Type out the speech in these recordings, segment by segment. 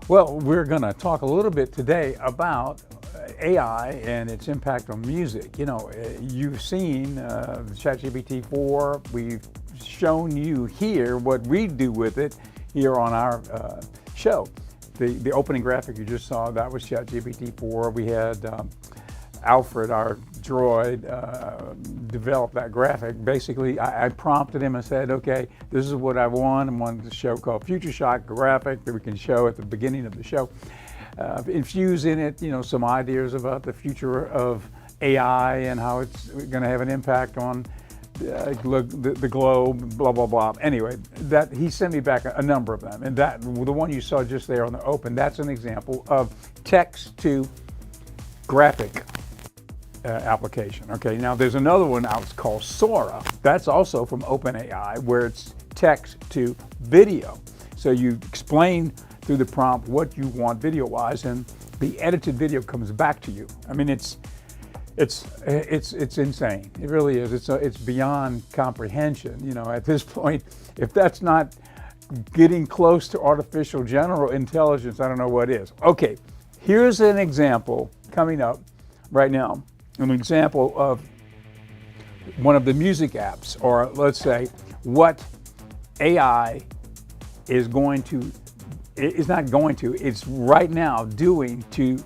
Well, we're going to talk a little bit today about AI and its impact on music. You know, you've seen ChatGPT 4. We've shown you here what we do with it here on our show. The opening graphic you just saw, that was ChatGPT 4. We had Alfred, our droid, developed that graphic. Basically, I prompted him and said, okay, this is what I want. I wanted to show called Future Shock graphic that we can show at the beginning of the show. Infuse in it, you know, some ideas about the future of AI and how it's going to have an impact on the globe, blah, blah, blah. Anyway, that he sent me back a number of them. And that, the one you saw just there on the open, that's an example of text to graphic application. Okay, now there's another one out called Sora. That's also from OpenAI, where it's text to video. So you explain through the prompt what you want video-wise, and the edited video comes back to you. I mean, it's insane. It really is. It's beyond comprehension. You know, at this point, if that's not getting close to artificial general intelligence, I don't know what is. Okay, here's an example coming up right now. An example of one of the music apps, or let's say what AI is it's right now doing to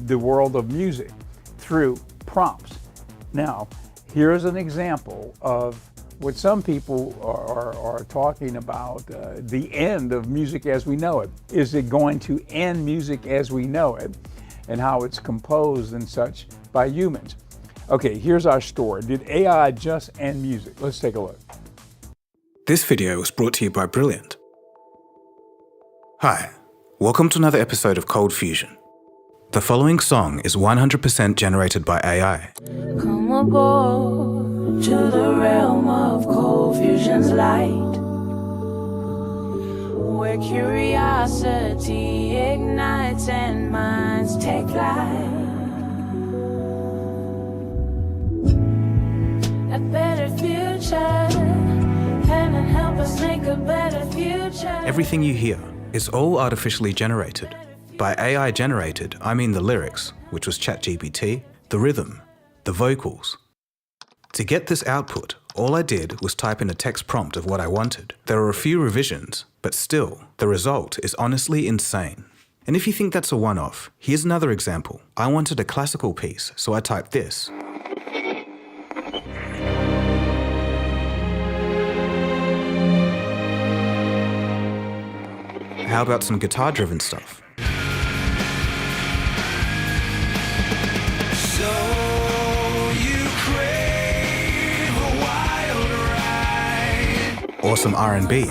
the world of music through prompts. Now, here's an example of what some people are talking about, the end of music as we know it. Is it going to end music as we know it, and how it's composed and such by humans? Okay, here's our story. Did AI just end music? Let's take a look. This video was brought to you by Brilliant. Hi, welcome to another episode of Cold Fusion. The following song is 100% generated by AI. Come aboard to the realm of Cold Fusion's light, where curiosity ignites and minds take flight. A better future, heaven help us make a better future. Everything you hear is all artificially generated. By AI generated, I mean the lyrics, which was ChatGPT, the rhythm, the vocals. To get this output, all I did was type in a text prompt of what I wanted. There are a few revisions, but still, the result is honestly insane. And if you think that's a one-off, here's another example. I wanted a classical piece, so I typed this. How about some guitar-driven stuff? So you crave a wild ride. Or some R&B.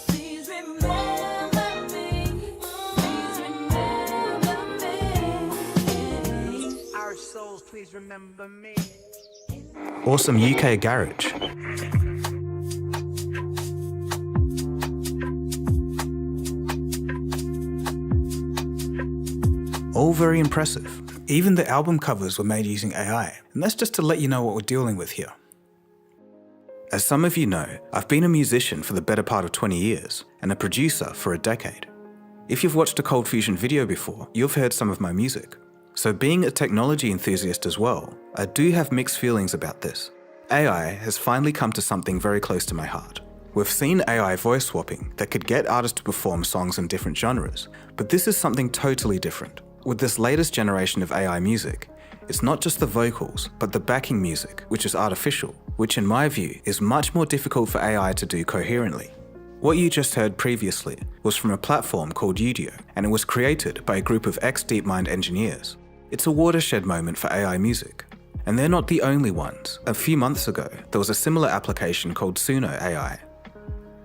Please remember me. Please remember me. Our souls, please remember me. Or some UK garage. All very impressive. Even the album covers were made using AI, and that's just to let you know what we're dealing with here. As some of you know, I've been a musician for the better part of 20 years, and a producer for a decade. If you've watched a Cold Fusion video before, you've heard some of my music. So being a technology enthusiast as well, I do have mixed feelings about this. AI has finally come to something very close to my heart. We've seen AI voice swapping that could get artists to perform songs in different genres, but this is something totally different. With this latest generation of AI music, it's not just the vocals, but the backing music, which is artificial, which in my view is much more difficult for AI to do coherently. What you just heard previously was from a platform called Udio, and it was created by a group of ex-DeepMind engineers. It's a watershed moment for AI music. And they're not the only ones. A few months ago, there was a similar application called Suno AI.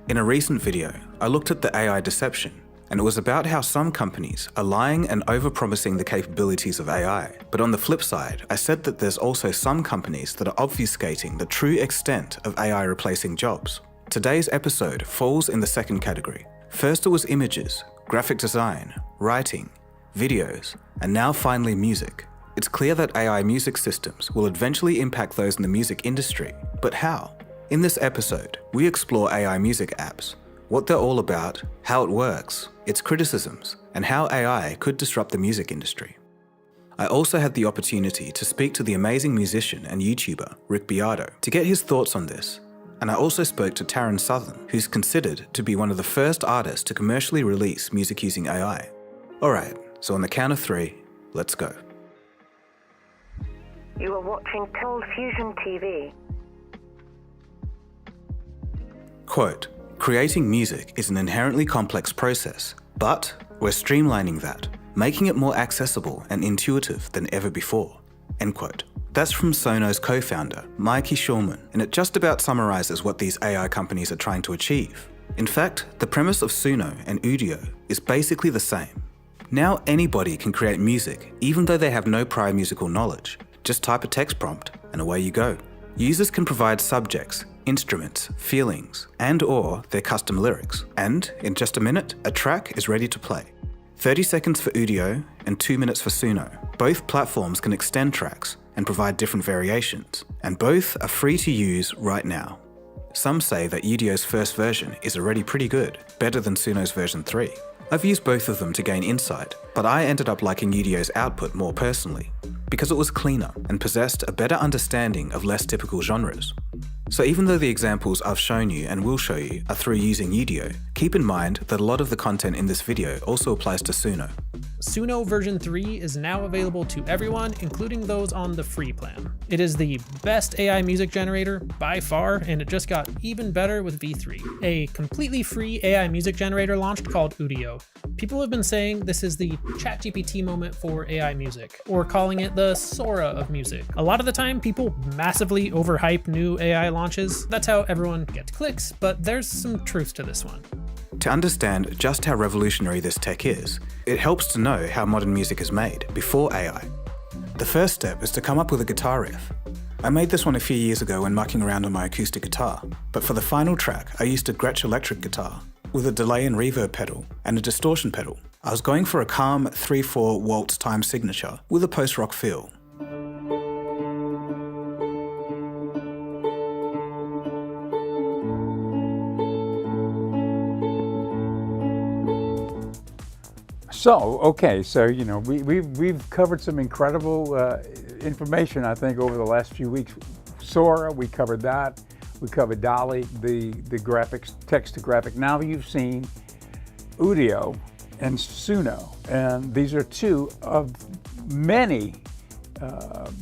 In a recent video, I looked at the AI deception, and it was about how some companies are lying and overpromising the capabilities of AI. But on the flip side, I said that there's also some companies that are obfuscating the true extent of AI replacing jobs. Today's episode falls in the second category. First it was images, graphic design, writing, videos, and now finally music. It's clear that AI music systems will eventually impact those in the music industry, but how? In this episode, we explore AI music apps, what they're all about, how it works, its criticisms, and how AI could disrupt the music industry. I also had the opportunity to speak to the amazing musician and YouTuber Rick Beato to get his thoughts on this, and I also spoke to Taryn Southern, who's considered to be one of the first artists to commercially release music using AI. Alright, so on the count of 3, let's go. You are watching Cold Fusion TV. Quote, creating music is an inherently complex process, but we're streamlining that, making it more accessible and intuitive than ever before. End quote. That's from Sonos co-founder, Mikey Shulman, and it just about summarizes what these AI companies are trying to achieve. In fact, the premise of Suno and Udio is basically the same. Now anybody can create music, even though they have no prior musical knowledge. Just type a text prompt, and away you go. Users can provide subjects, instruments, feelings, and/or their custom lyrics. And in just a minute, a track is ready to play. 30 seconds for Udio and 2 minutes for Suno. Both platforms can extend tracks and provide different variations, and both are free to use right now. Some say that Udio's first version is already pretty good, better than Suno's version 3. I've used both of them to gain insight, but I ended up liking Udio's output more personally, because it was cleaner and possessed a better understanding of less typical genres. So even though the examples I've shown you and will show you are through using Udio, keep in mind that a lot of the content in this video also applies to Suno. Suno version 3 is now available to everyone, including those on the free plan. It is the best AI music generator by far, and it just got even better with V3. A completely free AI music generator launched called Udio. People have been saying this is the ChatGPT moment for AI music, or calling it the Sora of music. A lot of the time, people massively overhype new AI launches. That's how everyone gets clicks, but there's some truth to this one. To understand just how revolutionary this tech is, it helps to know how modern music is made before AI. The first step is to come up with a guitar riff. I made this one a few years ago when mucking around on my acoustic guitar, but for the final track I used a Gretsch electric guitar with a delay and reverb pedal and a distortion pedal. I was going for a calm 3/4 waltz time signature with a post-rock feel. So, okay, so, you know, we've covered some incredible information, I think, over the last few weeks. Sora, we covered that. We covered DALL-E, the graphics, text-to-graphic. Now you've seen Udio and Suno, and these are two of many of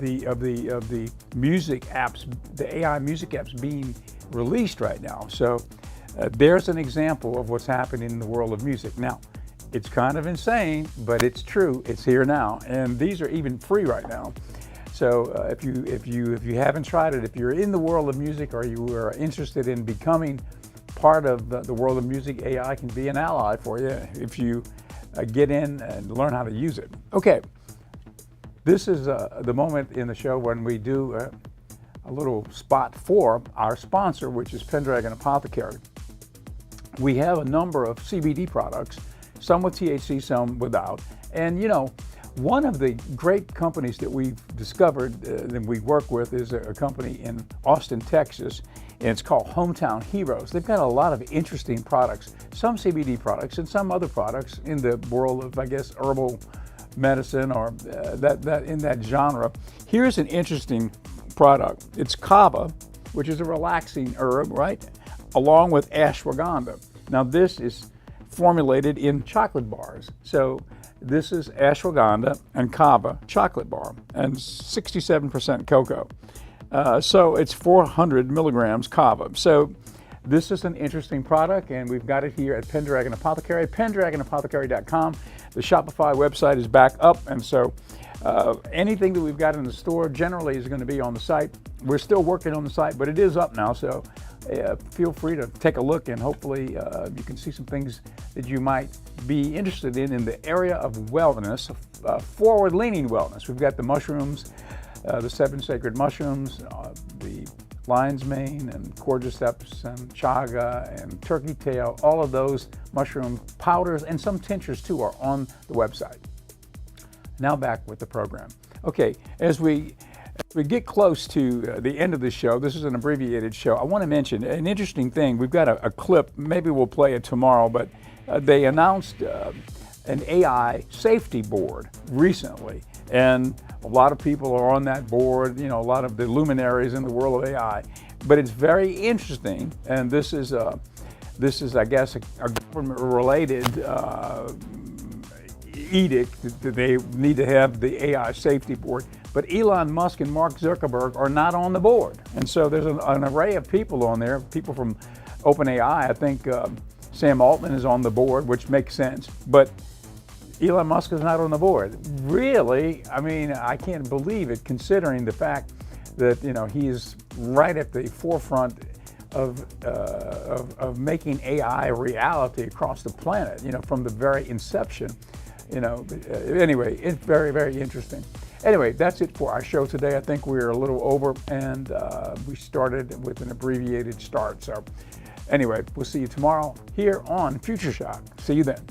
the music apps, the AI music apps being released right now. So there's an example of what's happening in the world of music. Now, it's kind of insane, but it's true. It's here now, and these are even free right now. So if you haven't tried it, if you're in the world of music or you are interested in becoming part of the world of music, AI can be an ally for you if you get in and learn how to use it. Okay, this is the moment in the show when we do a little spot for our sponsor, which is Pendragon Apothecary. We have a number of CBD products, some with THC, some without. And you know, one of the great companies that we've discovered that we work with is a company in Austin, Texas, and it's called Hometown Heroes. They've got a lot of interesting products, some CBD products and some other products in the world of, I guess, herbal medicine or that in that genre. Here's an interesting product. It's kava, which is a relaxing herb, right? Along with ashwagandha. Now this is formulated in chocolate bars. So this is ashwagandha and kava chocolate bar and 67% cocoa. So it's 400 milligrams kava. So this is an interesting product, and we've got it here at Pendragon Apothecary, pendragonapothecary.com. The Shopify website is back up, and so anything that we've got in the store generally is going to be on the site. We're still working on the site, but it is up now, so feel free to take a look, and hopefully you can see some things that you might be interested in the area of wellness, forward-leaning wellness. We've got the mushrooms, the 7 sacred mushrooms, the lion's mane and cordyceps and chaga and turkey tail. All of those mushroom powders and some tinctures too are on the website. Now back with the program. Okay, as we get close to the end of the show, this is an abbreviated show, I want to mention an interesting thing. We've got a clip, maybe we'll play it tomorrow, but they announced an AI safety board recently, and a lot of people are on that board, you know, a lot of the luminaries in the world of AI. But it's very interesting, and this is I guess, a government-related edict that they need to have the AI safety board. But Elon Musk and Mark Zuckerberg are not on the board. And so there's an array of people on there, people from OpenAI. I think Sam Altman is on the board, which makes sense. But Elon Musk is not on the board. Really, I mean, I can't believe it, considering the fact that, you know, he is right at the forefront of making AI a reality across the planet, you know, from the very inception. You know, anyway, it's very, very interesting. Anyway, that's it for our show today. I think we're a little over, and we started with an abbreviated start. So anyway, we'll see you tomorrow here on Future Shock. See you then.